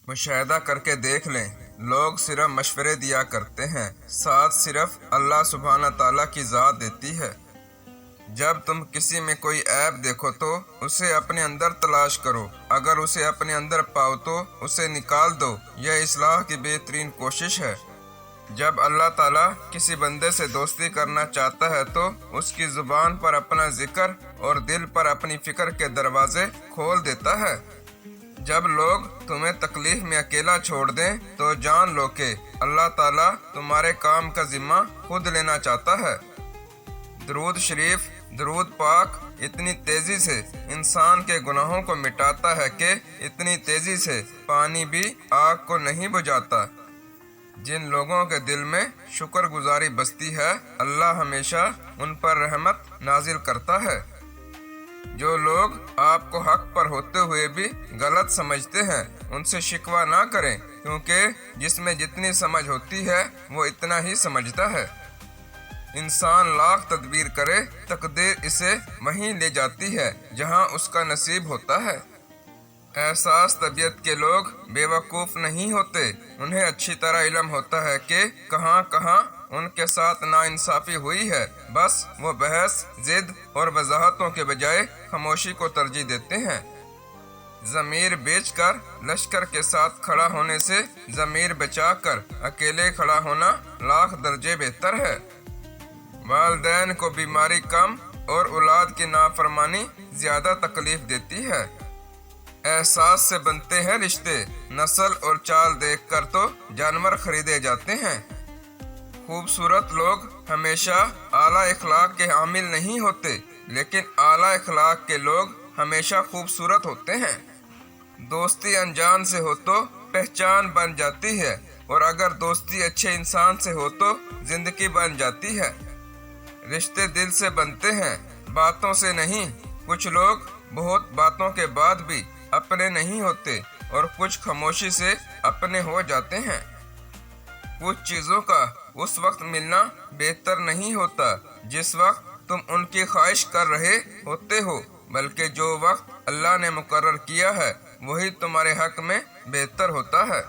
مشاہدہ کر کے دیکھ لیں، لوگ صرف مشورے دیا کرتے ہیں، ساتھ صرف اللہ سبحانہ تعالیٰ کی ذات دیتی ہے۔ جب تم کسی میں کوئی عیب دیکھو تو اسے اپنے اندر تلاش کرو، اگر اسے اپنے اندر پاؤ تو اسے نکال دو، یہ اصلاح کی بہترین کوشش ہے۔ جب اللہ تعالیٰ کسی بندے سے دوستی کرنا چاہتا ہے تو اس کی زبان پر اپنا ذکر اور دل پر اپنی فکر کے دروازے کھول دیتا ہے۔ جب لوگ تمہیں تکلیف میں اکیلا چھوڑ دیں تو جان لو کہ اللہ تعالیٰ تمہارے کام کا ذمہ خود لینا چاہتا ہے۔ درود شریف، درود پاک اتنی تیزی سے انسان کے گناہوں کو مٹاتا ہے کہ اتنی تیزی سے پانی بھی آگ کو نہیں بجھاتا۔ جن لوگوں کے دل میں شکر گزاری بستی ہے، اللہ ہمیشہ ان پر رحمت نازل کرتا ہے۔ جو لوگ آپ کو حق پر ہوتے ہوئے بھی غلط سمجھتے ہیں، ان سے شکوہ نہ کریں، کیونکہ جس میں جتنی سمجھ ہوتی ہے وہ اتنا ہی سمجھتا ہے۔ انسان لاکھ تدبیر کرے، تقدیر اسے وہیں لے جاتی ہے جہاں اس کا نصیب ہوتا ہے۔ احساس طبیعت کے لوگ بے وقوف نہیں ہوتے، انہیں اچھی طرح علم ہوتا ہے کہ کہاں کہاں ان کے ساتھ ناانصافی ہوئی ہے، بس وہ بحث، ضد اور وضاحتوں کے بجائے خاموشی کو ترجیح دیتے ہیں۔ ضمیر بیچ کر لشکر کے ساتھ کھڑا ہونے سے ضمیر بچا کر اکیلے کھڑا ہونا لاکھ درجے بہتر ہے۔ والدین کو بیماری کم اور اولاد کی نافرمانی زیادہ تکلیف دیتی ہے۔ احساس سے بنتے ہیں رشتے، نسل اور چال دیکھ کر تو جانور خریدے جاتے ہیں۔ خوبصورت لوگ ہمیشہ اعلیٰ اخلاق کے حامل نہیں ہوتے، لیکن اعلیٰ اخلاق کے لوگ ہمیشہ خوبصورت ہوتے ہیں۔ دوستی انجان سے ہو تو پہچان بن جاتی ہے، اور اگر دوستی اچھے انسان سے ہو تو زندگی بن جاتی ہے۔ رشتے دل سے بنتے ہیں، باتوں سے نہیں۔ کچھ لوگ بہت باتوں کے بعد بھی اپنے نہیں ہوتے، اور کچھ خاموشی سے اپنے ہو جاتے ہیں۔ کچھ چیزوں کا اس وقت ملنا بہتر نہیں ہوتا جس وقت تم ان کی خواہش کر رہے ہوتے ہو، بلکہ جو وقت اللہ نے مقرر کیا ہے وہی تمہارے حق میں بہتر ہوتا ہے۔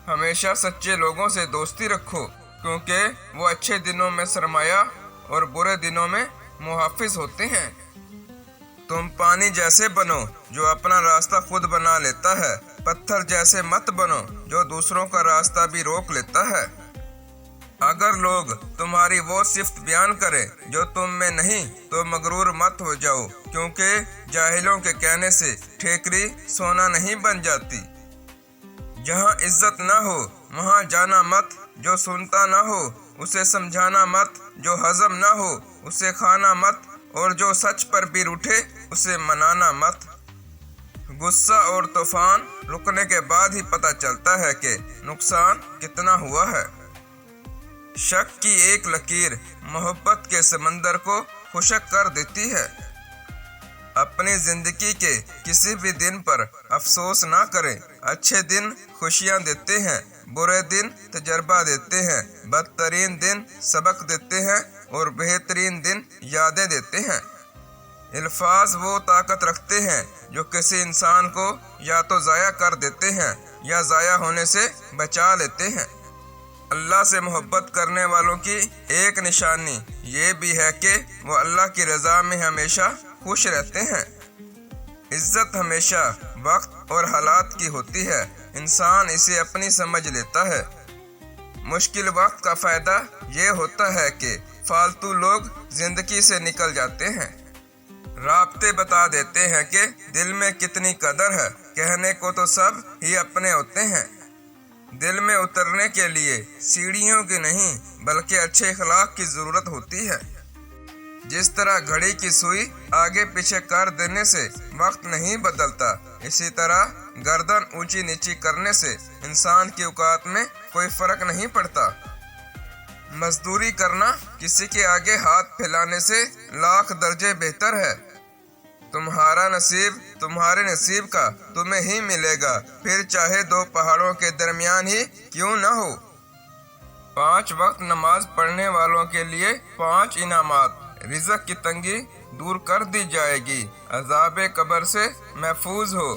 ہمیشہ سچے لوگوں سے دوستی رکھو، کیونکہ وہ اچھے دنوں میں سرمایہ اور برے دنوں میں محافظ ہوتے ہیں۔ تم پانی جیسے بنو جو اپنا راستہ خود بنا لیتا ہے، پتھر جیسے مت بنو جو دوسروں کا راستہ بھی روک لیتا ہے۔ اگر لوگ تمہاری وہ صفت بیان کریں جو تم میں نہیں تو مغرور مت ہو جاؤ، کیونکہ جاہلوں کے کہنے سے ٹھیکری سونا نہیں بن جاتی۔ جہاں عزت نہ ہو وہاں جانا مت، جو سنتا نہ ہو اسے سمجھانا مت، جو ہضم نہ ہو اسے کھانا مت، اور جو سچ پر بھی روٹھے اسے منانا مت۔ غصہ اور طوفان رکنے کے بعد ہی پتہ چلتا ہے کہ نقصان کتنا ہوا ہے۔ شک کی ایک لکیر محبت کے سمندر کو خشک کر دیتی ہے۔ اپنی زندگی کے کسی بھی دن پر افسوس نہ کریں۔ اچھے دن خوشیاں دیتے ہیں، برے دن تجربہ دیتے ہیں، بدترین دن سبق دیتے ہیں، اور بہترین دن یادیں دیتے ہیں۔ الفاظ وہ طاقت رکھتے ہیں جو کسی انسان کو یا تو ضائع کر دیتے ہیں یا ضائع ہونے سے بچا لیتے ہیں۔ اللہ سے محبت کرنے والوں کی ایک نشانی یہ بھی ہے کہ وہ اللہ کی رضا میں ہمیشہ خوش رہتے ہیں۔ عزت ہمیشہ وقت اور حالات کی ہوتی ہے، انسان اسے اپنی سمجھ لیتا ہے۔ مشکل وقت کا فائدہ یہ ہوتا ہے کہ فالتو لوگ زندگی سے نکل جاتے ہیں۔ رابطے بتا دیتے ہیں کہ دل میں کتنی قدر ہے، کہنے کو تو سب ہی اپنے ہوتے ہیں۔ دل میں اترنے کے لیے سیڑھیوں کی نہیں بلکہ اچھے اخلاق کی ضرورت ہوتی ہے۔ جس طرح گھڑی کی سوئی آگے پیچھے کر دینے سے وقت نہیں بدلتا، اسی طرح گردن اونچی نیچی کرنے سے انسان کی اوقات میں کوئی فرق نہیں پڑتا۔ مزدوری کرنا کسی کے آگے ہاتھ پھیلانے سے لاکھ درجے بہتر ہے۔ تمہارا نصیب تمہارے نصیب کا تمہیں ہی ملے گا، پھر چاہے دو پہاڑوں کے درمیان ہی کیوں نہ ہو۔ 5 وقت نماز پڑھنے والوں کے لیے 5 انعامات۔ رزق کی تنگی دور کر دی جائے گی، عذاب قبر سے محفوظ ہو،